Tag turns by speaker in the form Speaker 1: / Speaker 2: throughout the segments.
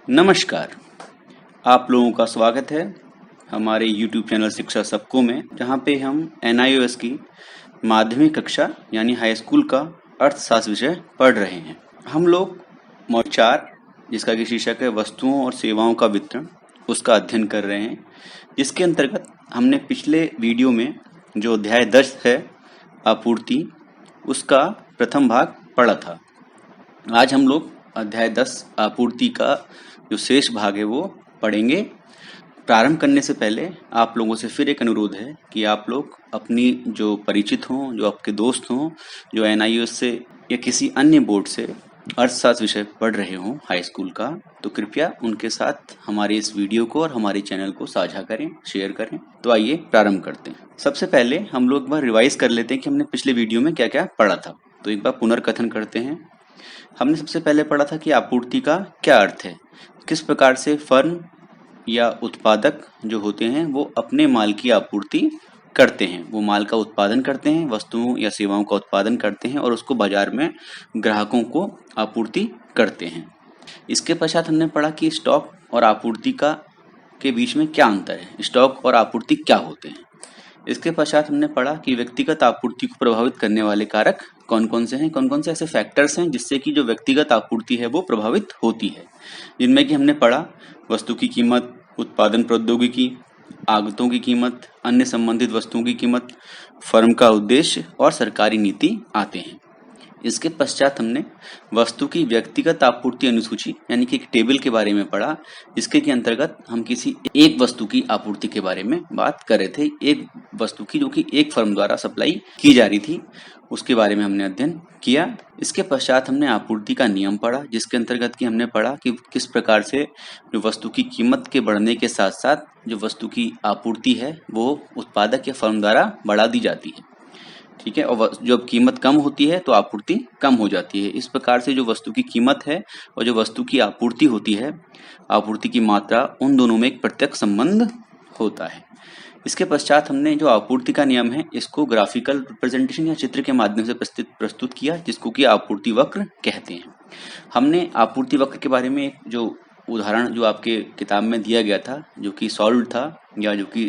Speaker 1: नमस्कार। आप लोगों का स्वागत है हमारे YouTube चैनल शिक्षा सबको में, जहाँ पे हम NIOS की माध्यमिक कक्षा यानी हाई स्कूल का अर्थशास्त्र विषय पढ़ रहे हैं। हम लोग मॉड्यूल 4 जिसका कि शीर्षक है वस्तुओं और सेवाओं का वितरण, उसका अध्ययन कर रहे हैं, जिसके अंतर्गत हमने पिछले वीडियो में जो अध्याय 10 है आपूर्ति, उसका प्रथम भाग पढ़ा था। आज हम लोग अध्याय 10 आपूर्ति का जो शेष भाग है वो पढ़ेंगे। प्रारंभ करने से पहले आप लोगों से फिर एक अनुरोध है कि आप लोग अपनी जो परिचित हों, जो आपके दोस्त हों, जो NIOS से या किसी अन्य बोर्ड से अर्थशास्त्र विषय पढ़ रहे हों हाई स्कूल का, तो कृपया उनके साथ हमारे इस वीडियो को और हमारे चैनल को साझा करें, शेयर करें। तो आइए प्रारंभ करते हैं। सबसे पहले हम लोग एक बार रिवाइज कर लेते हैं कि हमने पिछले वीडियो में क्या क्या पढ़ा था। तो एक बार पुनर्कथन करते हैं। हमने सबसे पहले पढ़ा था कि आपूर्ति का क्या अर्थ है, किस प्रकार से फर्म या उत्पादक जो होते हैं वो अपने माल की आपूर्ति करते हैं, वो माल का उत्पादन करते हैं, वस्तुओं या सेवाओं का उत्पादन करते हैं और उसको बाजार में ग्राहकों को आपूर्ति करते हैं। इसके पश्चात हमने पढ़ा कि स्टॉक और आपूर्ति का के बीच में क्या अंतर है, स्टॉक और आपूर्ति क्या होते हैं। इसके पश्चात हमने पढ़ा कि व्यक्तिगत आपूर्ति को प्रभावित करने वाले कारक कौन कौन से हैं, कौन कौन से ऐसे फैक्टर्स हैं जिससे कि जो व्यक्तिगत आपूर्ति है वो प्रभावित होती है, जिनमें कि हमने पढ़ा वस्तु की कीमत, उत्पादन प्रौद्योगिकी, आगतों की कीमत, अन्य संबंधित वस्तुओं की कीमत, फर्म का उद्देश्य और सरकारी नीति आते हैं। इसके पश्चात हमने वस्तु की व्यक्तिगत आपूर्ति अनुसूची यानी कि एक टेबल के बारे में पढ़ा, जिसके के अंतर्गत हम किसी एक वस्तु की आपूर्ति के बारे में बात कर रहे थे। एक वस्तु की जो कि एक फर्म द्वारा सप्लाई की जा रही थी, उसके बारे में हमने अध्ययन किया। इसके पश्चात हमने आपूर्ति का नियम पढ़ा, जिसके अंतर्गत की हमने पढ़ा कि किस प्रकार से जो वस्तु की कीमत के बढ़ने के साथ साथ जो वस्तु की आपूर्ति है वो उत्पादक या फर्म द्वारा बढ़ा दी जाती है। ठीक है, और जब कीमत कम होती है तो आपूर्ति कम हो जाती है। इस प्रकार से जो वस्तु की कीमत है और जो वस्तु की आपूर्ति होती है, आपूर्ति की मात्रा, उन दोनों में एक प्रत्यक्ष संबंध होता है। इसके पश्चात हमने जो आपूर्ति का नियम है इसको ग्राफिकल रिप्रेजेंटेशन या चित्र के माध्यम से प्रस्तुत किया, जिसको कि आपूर्ति वक्र कहते हैं। हमने आपूर्ति वक्र के बारे में एक जो उदाहरण जो आपके किताब में दिया गया था, जो कि सॉल्व था या जो कि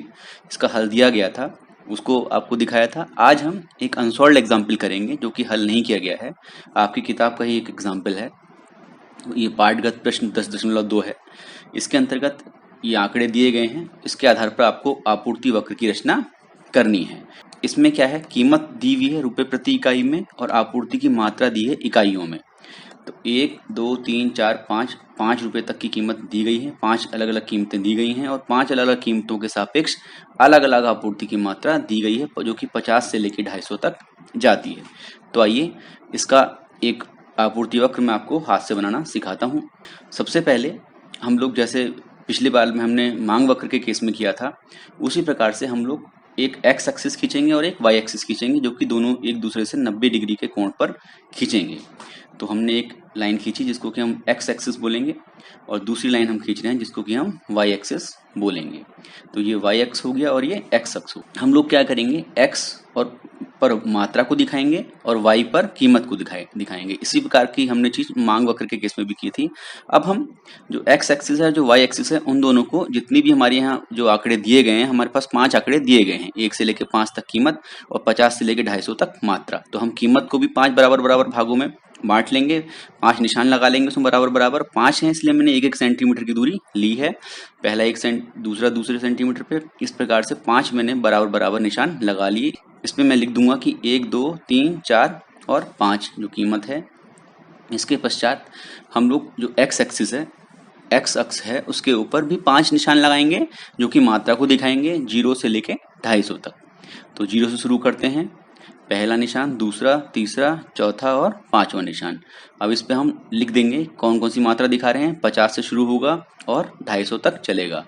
Speaker 1: इसका हल दिया गया था, उसको आपको दिखाया था। आज हम एक अनसॉल्व्ड एग्जाम्पल करेंगे जो कि हल नहीं किया गया है, आपकी किताब का ही एक एग्जाम्पल है। ये पाठगत प्रश्न 10.2 है। इसके अंतर्गत ये आंकड़े दिए गए हैं, इसके आधार पर आपको आपूर्ति वक्र की रचना करनी है। इसमें क्या है, कीमत दी हुई है रुपए प्रति इकाई में और आपूर्ति की मात्रा दी है इकाइयों में। तो 1, 2, 3, 4, 5 रुपए तक की कीमत दी गई है, 5 अलग अलग कीमतें दी गई हैं और 5 अलग अलग कीमतों के सापेक्ष अलग अलग आपूर्ति की मात्रा दी गई है, जो कि 50 से लेकर 250 तक जाती है। तो आइए इसका एक आपूर्ति वक्र मैं आपको हाथ से बनाना सिखाता हूँ। सबसे पहले हम लोग जैसे पिछली बार में हमने मांग वक्र के केस में किया था, उसी प्रकार से हम लोग एक एक्स एक्सिस खींचेंगे और एक वाई एक्सिस खींचेंगे, जो कि दोनों एक दूसरे से 90 डिग्री के कोण पर खींचेंगे। तो हमने एक लाइन खींची जिसको कि हम एक्स एक्सिस बोलेंगे और दूसरी लाइन हम खींच रहे हैं जिसको कि हम वाई एक्सिस बोलेंगे। तो ये वाई एक्स हो गया और ये एक्स एक्स हो। हम लोग क्या करेंगे, एक्स और पर मात्रा को दिखाएंगे और वाई पर कीमत को दिखाएंगे। इसी प्रकार की हमने चीज मांग वक्र के केस में भी की थी। अब हम जो एक्स एक्सिस है, जो वाई एक्सिस है, उन दोनों को जितनी भी हमारे यहाँ जो आंकड़े दिए गए हैं, हमारे पास 5 आंकड़े दिए गए हैं, 1 से लेकर 5 तक कीमत और 50 से लेकर 250 तक मात्रा। तो हम कीमत को भी 5 बराबर बराबर भागों में बांट लेंगे, 5 निशान लगा लेंगे उसमें बराबर बराबर। 5 है इसलिए मैंने 1-1 सेंटीमीटर की दूरी ली है, पहला 1 दूसरा दूसरे सेंटीमीटर पे। इस प्रकार से 5 मैंने बराबर बराबर निशान लगा लिए। इसमें मैं लिख दूंगा कि 1, 2, 3, 4 और 5 जो कीमत है। इसके पश्चात हम लोग जो एक्स एक्सिस है, एक्स अक्ष है, उसके ऊपर भी 5 निशान लगाएंगे जो कि मात्रा को दिखाएंगे 0 से लेके 250 तक। तो 0 से शुरू करते हैं, पहला निशान, दूसरा, तीसरा, चौथा और 5वां निशान। अब इस पे हम लिख देंगे कौन कौन सी मात्रा दिखा रहे हैं। 50 से शुरू होगा और 250 तक चलेगा,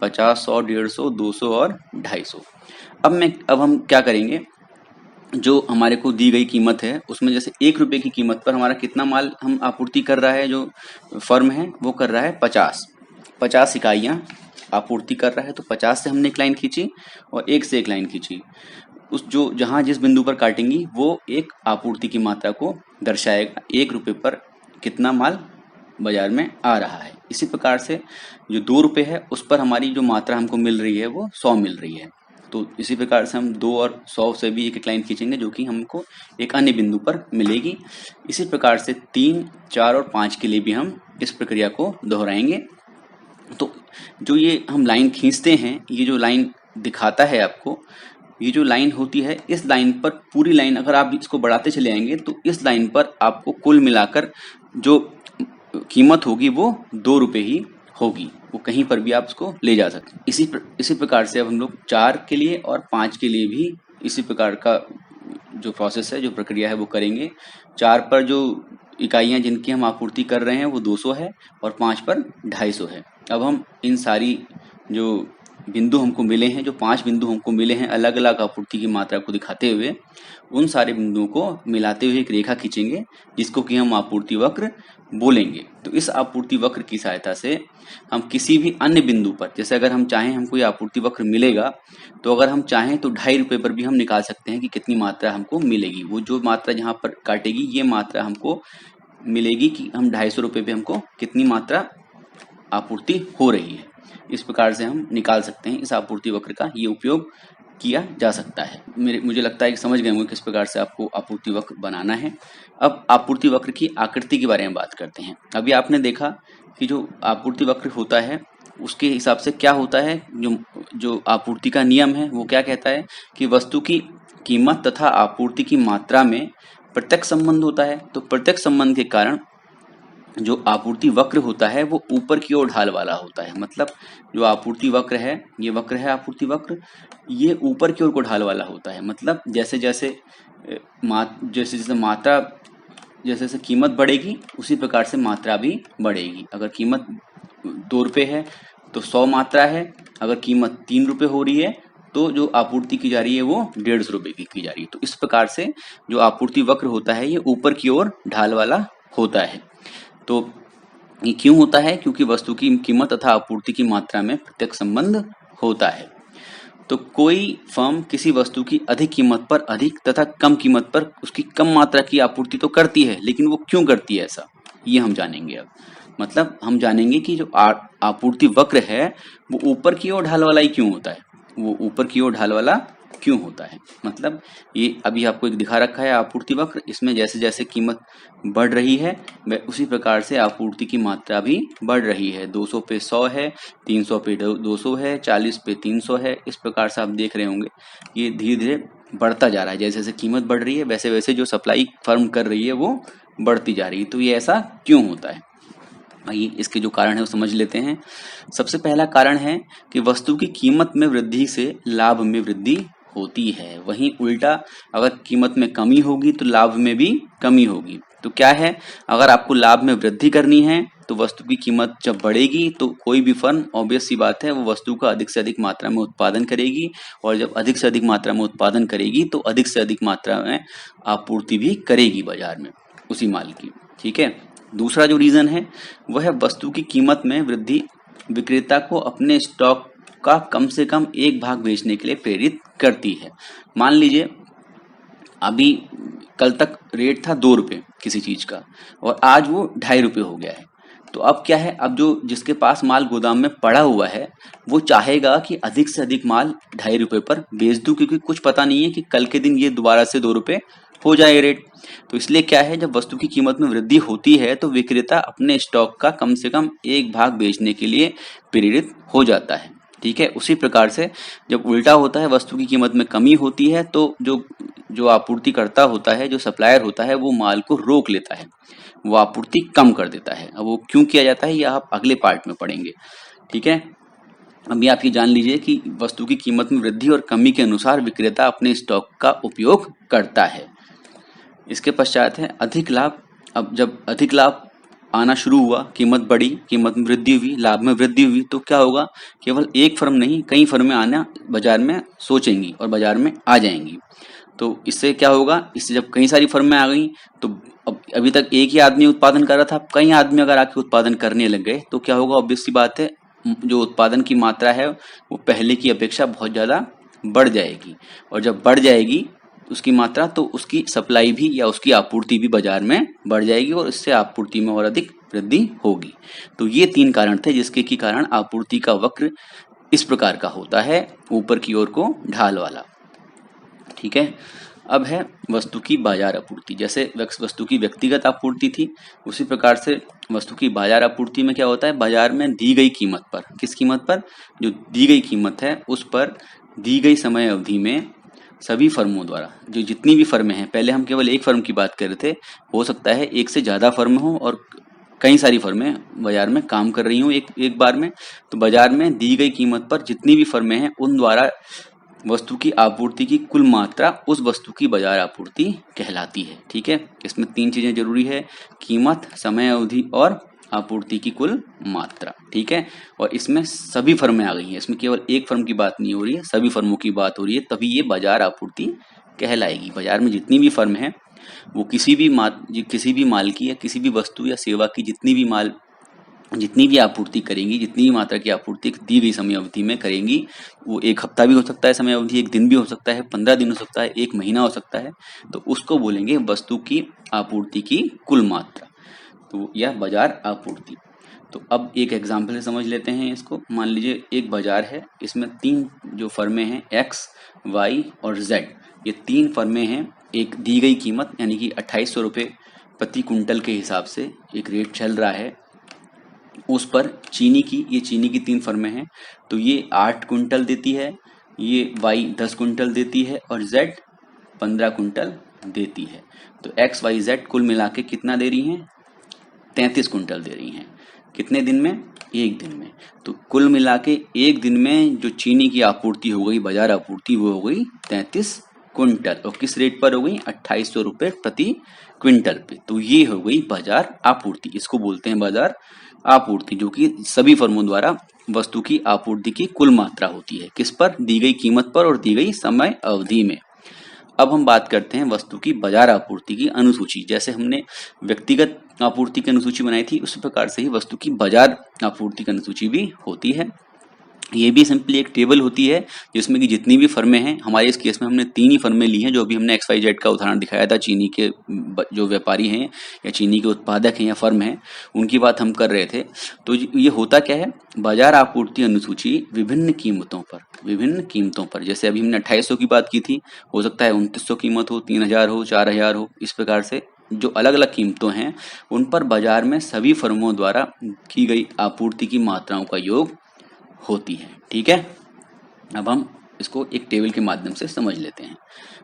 Speaker 1: 50, 100, 150, 200 और 250। अब हम क्या करेंगे, जो हमारे को दी गई कीमत है उसमें जैसे 1 रुपए की कीमत पर हमारा कितना माल हम आपूर्ति कर रहा है, जो फर्म है वो कर रहा है 50 इकाइयां आपूर्ति कर रहा है। तो 50 से हमने एक लाइन खींची और 1 से एक लाइन खींची। उस जो जहां जिस बिंदु पर काटेंगी वो एक आपूर्ति की मात्रा को दर्शाएगा। 1 रुपए पर कितना माल बाजार में आ रहा है। इसी प्रकार से जो 2 रुपये है उस पर हमारी जो मात्रा हमको मिल रही है वो 100 मिल रही है। तो इसी प्रकार से हम 2 और 100 से भी एक लाइन खींचेंगे जो कि हमको एक अन्य बिंदु पर मिलेगी। इसी प्रकार से 3, 4 और 5 के लिए भी हम इस प्रक्रिया को दोहराएंगे। तो जो ये हम लाइन खींचते हैं, ये जो लाइन दिखाता है आपको, ये जो लाइन होती है, इस लाइन पर पूरी लाइन अगर आप इसको बढ़ाते चले आएंगे तो इस लाइन पर आपको कुल मिलाकर जो कीमत होगी वो 2 रुपये ही होगी। वो कहीं पर भी आप उसको ले जा सकते हैं। इसी प्रकार से अब हम लोग 4 के लिए और 5 के लिए भी इसी प्रकार का जो प्रोसेस है, जो प्रक्रिया है वो करेंगे। 4 पर जो इकाइयां जिनकी हम आपूर्ति कर रहे हैं वो 200 है और 5 पर 250 है। अब हम इन सारी जो बिंदु हमको मिले हैं, जो 5 बिंदु हमको मिले हैं अलग अलग आपूर्ति की मात्रा को दिखाते हुए, उन सारे बिंदुओं को मिलाते हुए एक रेखा खींचेंगे जिसको कि हम आपूर्ति वक्र बोलेंगे। तो इस आपूर्ति वक्र की सहायता से हम किसी भी अन्य बिंदु पर, जैसे अगर हम चाहें हमको ये आपूर्ति वक्र मिलेगा, तो अगर हम चाहें तो 2.5 रुपये पर भी हम निकाल सकते हैं कि कितनी मात्रा हमको मिलेगी। वो जो मात्रा जहाँ पर काटेगी ये मात्रा हमको मिलेगी कि हम 250 रुपये पे हमको कितनी मात्रा आपूर्ति हो रही है। इस प्रकार से हम निकाल सकते हैं। इस आपूर्ति वक्र का ये उपयोग किया जा सकता है। मुझे लगता है कि समझ गए होंगे किस प्रकार से आपको आपूर्ति वक्र बनाना है। अब आपूर्ति वक्र की आकृति के बारे में बात करते हैं। अभी आपने देखा कि जो आपूर्ति वक्र होता है उसके हिसाब से क्या होता है, जो आपूर्ति का नियम है वो क्या कहता है कि वस्तु की कीमत तथा आपूर्ति की मात्रा में प्रत्यक्ष संबंध होता है। तो प्रत्यक्ष संबंध के कारण जो आपूर्ति वक्र होता है वो ऊपर की ओर ढाल वाला होता है। मतलब जो आपूर्ति वक्र है, ये वक्र है आपूर्ति वक्र, ये ऊपर की ओर को ढाल वाला होता है। मतलब जैसे जैसे मात्रा, जैसे जैसे कीमत बढ़ेगी उसी प्रकार से मात्रा भी बढ़ेगी। अगर कीमत 2 रुपये है तो 100 मात्रा है। अगर कीमत 3 रुपये हो रही है तो जो आपूर्ति की जा रही है वो 150 रुपये की जा रही है। तो इस प्रकार से जो आपूर्ति वक्र होता है ये ऊपर की ओर ढाल वाला होता है। तो ये क्यों होता है? क्योंकि वस्तु की कीमत तथा आपूर्ति की मात्रा में प्रत्यक्ष संबंध होता है। तो कोई फर्म किसी वस्तु की अधिक कीमत पर अधिक तथा कम कीमत पर उसकी कम मात्रा की आपूर्ति तो करती है, लेकिन वो क्यों करती है ऐसा, ये हम जानेंगे अब। मतलब हम जानेंगे कि जो आपूर्ति वक्र है वो ऊपर की ओर ढाल वाला ही क्यों होता है, वो ऊपर की ओर ढाल वाला क्यों होता है। मतलब ये अभी आपको एक दिखा रखा है आपूर्ति वक्र, इसमें जैसे जैसे कीमत बढ़ रही है उसी प्रकार से आपूर्ति की मात्रा भी बढ़ रही है। 200 पे 100 है, 300 पे 200 है, 40 पे 300 है। इस प्रकार से आप देख रहे होंगे ये धीरे धीरे बढ़ता जा रहा है। जैसे जैसे कीमत बढ़ रही है वैसे वैसे जो सप्लाई फर्म कर रही है वो बढ़ती जा रही है। तो ये ऐसा क्यों होता है, आइए इसके जो कारण है वो समझ लेते हैं। सबसे पहला कारण है कि वस्तु की कीमत में वृद्धि से लाभ में वृद्धि होती है। वहीं उल्टा अगर कीमत में कमी होगी तो लाभ में भी कमी होगी। तो क्या है, अगर आपको लाभ में वृद्धि करनी है तो वस्तु की कीमत जब बढ़ेगी तो कोई भी फर्म, ऑब्वियस सी बात है, वो वस्तु का अधिक से अधिक मात्रा में उत्पादन करेगी और जब अधिक से अधिक मात्रा में उत्पादन करेगी तो अधिक से अधिक मात्रा में आपूर्ति भी करेगी बाजार में उसी माल की। ठीक है। दूसरा जो रीजन है वह है वस्तु की कीमत में वृद्धि विक्रेता को अपने स्टॉक का कम से कम एक भाग बेचने के लिए प्रेरित करती है। मान लीजिए अभी कल तक रेट था 2 रुपये किसी चीज का और आज वो 2.5 रुपये हो गया है। तो अब क्या है, अब जो जिसके पास माल गोदाम में पड़ा हुआ है वो चाहेगा कि अधिक से अधिक माल 2.5 रुपये पर बेच दूं, क्योंकि कुछ पता नहीं है कि कल के दिन ये दोबारा से 2 रुपये हो जाए रेट। तो इसलिए क्या है, जब वस्तु की कीमत में वृद्धि होती है तो विक्रेता अपने स्टॉक का कम से कम एक भाग बेचने के लिए प्रेरित हो जाता है। ठीक है। उसी प्रकार से जब उल्टा होता है, वस्तु की कीमत में कमी होती है तो जो आपूर्तिकर्ता होता है, जो सप्लायर होता है, वो माल को रोक लेता है, वो आपूर्ति कम कर देता है। अब वो क्यों किया जाता है ये आप अगले पार्ट में पढ़ेंगे। ठीक है। अभी आप ये जान लीजिए कि वस्तु की कीमत में वृद्धि और कमी के अनुसार विक्रेता अपने स्टॉक का उपयोग करता है। इसके पश्चात है अधिक लाभ। अब जब अधिक लाभ आना शुरू हुआ, कीमत बढ़ी, कीमत में वृद्धि हुई, लाभ में वृद्धि हुई, तो क्या होगा, केवल एक फर्म नहीं कई फर्में आना बाजार में सोचेंगी और बाजार में आ जाएंगी। तो इससे क्या होगा, इससे जब कई सारी फर्में आ गई तो अब अभी तक एक ही आदमी उत्पादन कर रहा था, कई आदमी अगर आके उत्पादन करने लग गए तो क्या होगा, ऑब्वियस सी बात है जो उत्पादन की मात्रा है वो पहले की अपेक्षा बहुत ज्यादा बढ़ जाएगी। और जब बढ़ जाएगी उसकी मात्रा, तो उसकी सप्लाई भी या उसकी आपूर्ति भी बाजार में बढ़ जाएगी और इससे आपूर्ति में और अधिक वृद्धि होगी। तो ये 3 कारण थे जिसके की कारण आपूर्ति का वक्र इस प्रकार का होता है, ऊपर की ओर को ढाल वाला। ठीक है। अब है वस्तु की बाजार आपूर्ति। जैसे वस्तु की व्यक्तिगत आपूर्ति थी, उसी प्रकार से वस्तु की बाजार आपूर्ति में क्या होता है, बाजार में दी गई कीमत पर, किस कीमत पर, जो दी गई कीमत है उस पर दी गई समय अवधि में सभी फर्मों द्वारा, जो जितनी भी फर्में हैं, पहले हम केवल एक फर्म की बात कर रहे थे, हो सकता है एक से ज़्यादा फर्म हो और कई सारी फर्में बाजार में काम कर रही हूँ एक बार में, तो बाजार में दी गई कीमत पर जितनी भी फर्में हैं उन द्वारा वस्तु की आपूर्ति की कुल मात्रा उस वस्तु की बाजार आपूर्ति कहलाती है। ठीक है। इसमें 3 चीजें जरूरी है, कीमत, समय अवधि और आपूर्ति की कुल मात्रा। ठीक है। और इसमें सभी फर्में आ गई हैं, इसमें केवल एक फर्म की बात नहीं हो रही है, सभी फर्मों की बात हो रही है, तभी ये बाजार आपूर्ति कहलाएगी। बाजार में जितनी भी फर्म है वो किसी भी माल की या किसी भी वस्तु या सेवा की जितनी भी आपूर्ति करेंगी, जितनी भी मात्रा की आपूर्ति दी गई समय अवधि में करेंगी, वो 1 हफ्ता भी हो सकता है समय अवधि, 1 दिन भी हो सकता है, 15 दिन हो सकता है, 1 महीना हो सकता है, तो उसको बोलेंगे वस्तु की आपूर्ति की कुल मात्रा, तो यह बाजार आपूर्ति। तो अब एक एग्जाम्पल से समझ लेते हैं इसको। मान लीजिए एक बाजार है, इसमें 3 जो फर्में हैं X, Y और Z, ये 3 फर्में हैं। एक दी गई कीमत यानी कि 2800 रुपये प्रति कुंटल के हिसाब से एक रेट चल रहा है, उस पर चीनी की 3 फर्में हैं, तो ये 8 कुंटल देती है, ये Y 10 कुंटल देती है और Z 15 कुंटल देती है। तो X, Y, Z कुल मिला के कितना दे रही हैं, 33 कुंटल दे रही हैं। कितने दिन में, 1 दिन में। तो कुल मिला के 1 दिन में जो चीनी की आपूर्ति हो गई, बाजार आपूर्ति, वो हो गई 33 कुंटल, और किस रेट पर हो गई, 2800 रुपये प्रति क्विंटल पे। तो ये हो गई बाजार आपूर्ति, इसको बोलते हैं बाजार आपूर्ति, जो कि सभी फर्मों द्वारा वस्तु की आपूर्ति की कुल मात्रा होती है, किस पर, दी गई कीमत पर और दी गई समय अवधि में। अब हम बात करते हैं वस्तु की बाजार आपूर्ति की अनुसूची। जैसे हमने व्यक्तिगत आपूर्ति की अनुसूची बनाई थी, उसी प्रकार से ही वस्तु की बाजार आपूर्ति की अनुसूची भी होती है। ये भी सिंपली एक टेबल होती है जिसमें कि जितनी भी फर्में हैं, हमारे इस केस में हमने 3 ही फर्में ली हैं, जो अभी हमने XYZ का उदाहरण दिखाया था, चीनी के जो व्यापारी हैं या चीनी के उत्पादक हैं या फर्म हैं, उनकी बात हम कर रहे थे। तो ये होता क्या है, बाजार आपूर्ति अनुसूची विभिन्न कीमतों पर, जैसे अभी हमने 2800 की बात की थी, हो सकता है 2900 कीमत हो, 3000 हो, 4000 हो, इस प्रकार से जो अलग अलग कीमतों हैं उन पर बाजार में सभी फर्मों द्वारा की गई आपूर्ति की मात्राओं का योग होती है। ठीक है। अब हम इसको एक टेबल के माध्यम से समझ लेते हैं।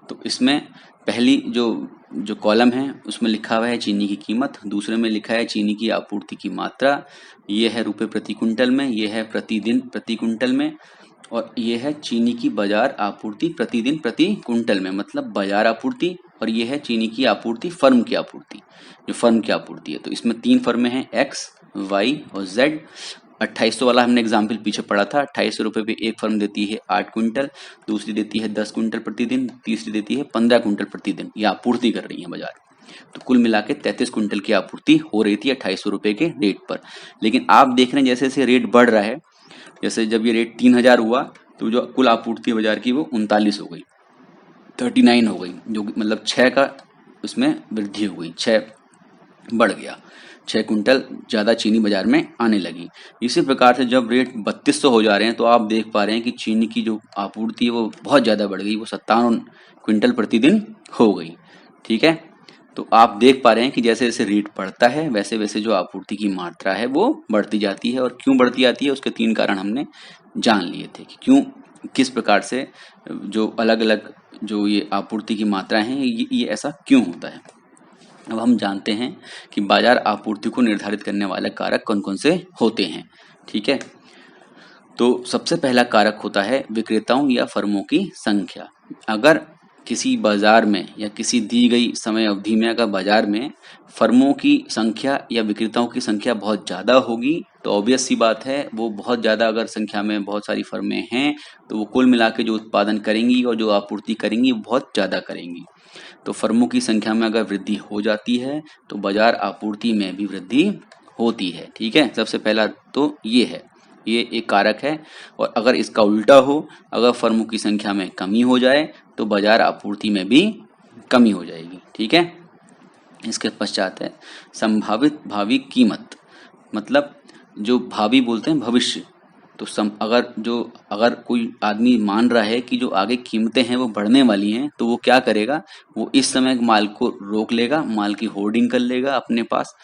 Speaker 1: तो इसमें पहली जो कॉलम है उसमें लिखा हुआ है चीनी की कीमत, दूसरे में लिखा है चीनी की आपूर्ति की मात्रा, ये है रुपए प्रति कुंटल में, ये है प्रतिदिन प्रति कुंटल में, और ये है चीनी की बाजार आपूर्ति प्रतिदिन प्रति कुंटल में, मतलब बाजार आपूर्ति, और ये है चीनी की आपूर्ति, फर्म की आपूर्ति, जो फर्म की आपूर्ति है। तो इसमें 3 फर्में हैं X, Y और Z। 2800 वाला हमने एग्जाम्पल पीछे पढ़ा था, 2800 रुपये पे एक फर्म देती है 8 कुंटल, दूसरी देती है 10 कुंटल प्रतिदिन, तीसरी देती है 15 कुंटल प्रतिदिन, ये आपूर्ति कर रही है बाजार। तो कुल मिला के 33 कुंटल की आपूर्ति हो रही थी 2800 रुपये के रेट पर। लेकिन आप देख रहे हैं जैसे जैसे रेट बढ़ रहा है, जैसे जब ये रेट 3000 हुआ तो जो कुल आपूर्ति बाजार की वो 39 हो गई, 39 हो गई, जो मतलब 6 का उसमें वृद्धि हो गई, 6 बढ़ गया, 6 कुंटल ज़्यादा चीनी बाजार में आने लगी। इसी प्रकार से जब रेट 3200 हो जा रहे हैं तो आप देख पा रहे हैं कि चीनी की जो आपूर्ति है वो बहुत ज़्यादा बढ़ गई, वो 57 क्विंटल प्रतिदिन हो गई। ठीक है। तो आप देख पा रहे हैं कि जैसे जैसे रेट बढ़ता है वैसे वैसे जो आपूर्ति की मात्रा है वो बढ़ती जाती है। और क्यों बढ़ती जाती है उसके 3 कारण हमने जान लिए थे कि क्यों, किस प्रकार से जो अलग अलग जो ये आपूर्ति की मात्रा है ये ऐसा क्यों होता है। अब हम जानते हैं कि बाजार आपूर्ति को निर्धारित करने वाले कारक कौन कौन से होते हैं। ठीक है। तो सबसे पहला कारक होता है विक्रेताओं या फर्मों की संख्या। अगर किसी बाजार में या किसी दी गई समय अवधि में अगर बाजार में फर्मों की संख्या या विक्रेताओं की संख्या बहुत ज़्यादा होगी तो ऑब्वियस सी बात है, वो बहुत ज़्यादा अगर संख्या में बहुत सारी फर्में हैं तो वो कुल मिला के जो उत्पादन करेंगी और जो आपूर्ति करेंगी वो बहुत ज़्यादा करेंगी। तो फर्मों की संख्या में अगर वृद्धि हो जाती है तो बाजार आपूर्ति में भी वृद्धि होती है। ठीक है। सबसे पहला तो ये है। ये एक कारक है। और अगर इसका उल्टा हो, अगर फर्मों की संख्या में कमी हो जाए तो बाजार आपूर्ति में भी कमी हो जाएगी। ठीक है। इसके पश्चात है संभावित भावी कीमत, मतलब जो भावी बोलते हैं भविष्य। तो अगर कोई आदमी मान रहा है कि जो आगे कीमतें हैं वो बढ़ने वाली हैं, तो वो क्या करेगा, वो इस समय माल को रोक लेगा, माल की होर्डिंग कर लेगा, अपने पास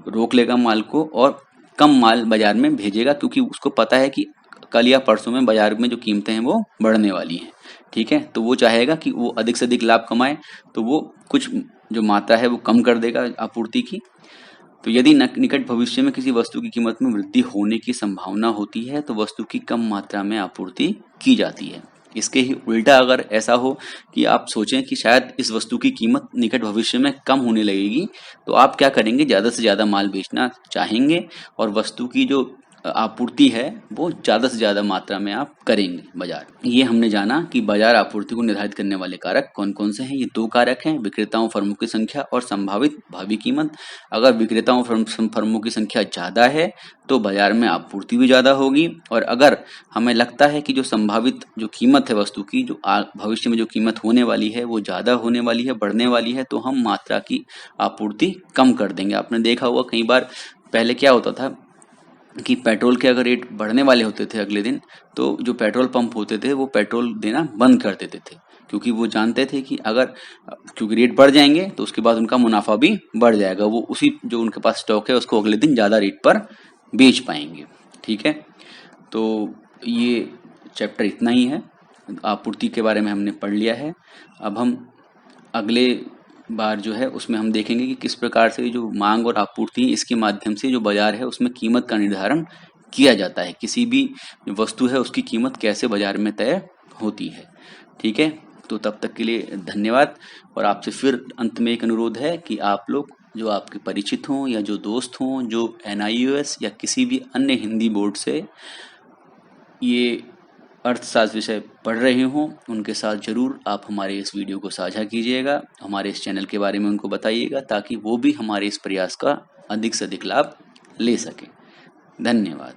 Speaker 1: रोक लेगा माल को और कम माल बाजार में भेजेगा, क्योंकि उसको पता है कि कल या परसों में बाजार में जो कीमतें हैं वो बढ़ने वाली हैं। ठीक है। तो वो चाहेगा कि वो अधिक से अधिक लाभ कमाए, तो वो कुछ जो मात्रा है वो कम कर देगा आपूर्ति की। तो यदि निकट भविष्य में किसी वस्तु की कीमत में वृद्धि होने की संभावना होती है तो वस्तु की कम मात्रा में आपूर्ति की जाती है। इसके ही उल्टा अगर ऐसा हो कि आप सोचें कि शायद इस वस्तु की कीमत निकट भविष्य में कम होने लगेगी, तो आप क्या करेंगे, ज्यादा से ज्यादा माल बेचना चाहेंगे और वस्तु की जो आपूर्ति है वो ज्यादा से ज्यादा मात्रा में आप करेंगे बाजार। ये हमने जाना कि बाजार आपूर्ति को निर्धारित करने वाले कारक कौन कौन से हैं। ये 2 कारक हैं, विक्रेताओं फर्मों की संख्या और संभावित भावी कीमत। अगर विक्रेताओं फर्मों की संख्या ज्यादा है तो बाजार में आपूर्ति भी ज्यादा होगी, और अगर हमें लगता है कि जो संभावित जो कीमत है वस्तु की, जो भविष्य में जो कीमत होने वाली है वो ज्यादा होने वाली है, बढ़ने वाली है, तो हम मात्रा की आपूर्ति कम कर देंगे। आपने देखा होगा कई बार पहले क्या होता था कि पेट्रोल के अगर रेट बढ़ने वाले होते थे अगले दिन, तो जो पेट्रोल पंप होते थे वो पेट्रोल देना बंद कर देते थे, क्योंकि वो जानते थे कि क्योंकि रेट बढ़ जाएंगे तो उसके बाद उनका मुनाफा भी बढ़ जाएगा, वो उसी जो उनके पास स्टॉक है उसको अगले दिन ज़्यादा रेट पर बेच पाएंगे। ठीक है। तो ये चैप्टर इतना ही है, आपूर्ति के बारे में हमने पढ़ लिया है। अब हम अगले बार जो है उसमें हम देखेंगे कि किस प्रकार से जो मांग और आपूर्ति इसके माध्यम से जो बाजार है उसमें कीमत का निर्धारण किया जाता है। किसी भी वस्तु है उसकी कीमत कैसे बाजार में तय होती है। ठीक है। तो तब तक के लिए धन्यवाद। और आपसे फिर अंत में एक अनुरोध है कि आप लोग जो आपके परिचित हों या जो दोस्त हों जो NIOS या किसी भी अन्य हिंदी बोर्ड से ये अर्थशास्त्र विषय पढ़ रहे हों, उनके साथ जरूर आप हमारे इस वीडियो को साझा कीजिएगा, हमारे इस चैनल के बारे में उनको बताइएगा, ताकि वो भी हमारे इस प्रयास का अधिक से अधिक लाभ ले सकें। धन्यवाद।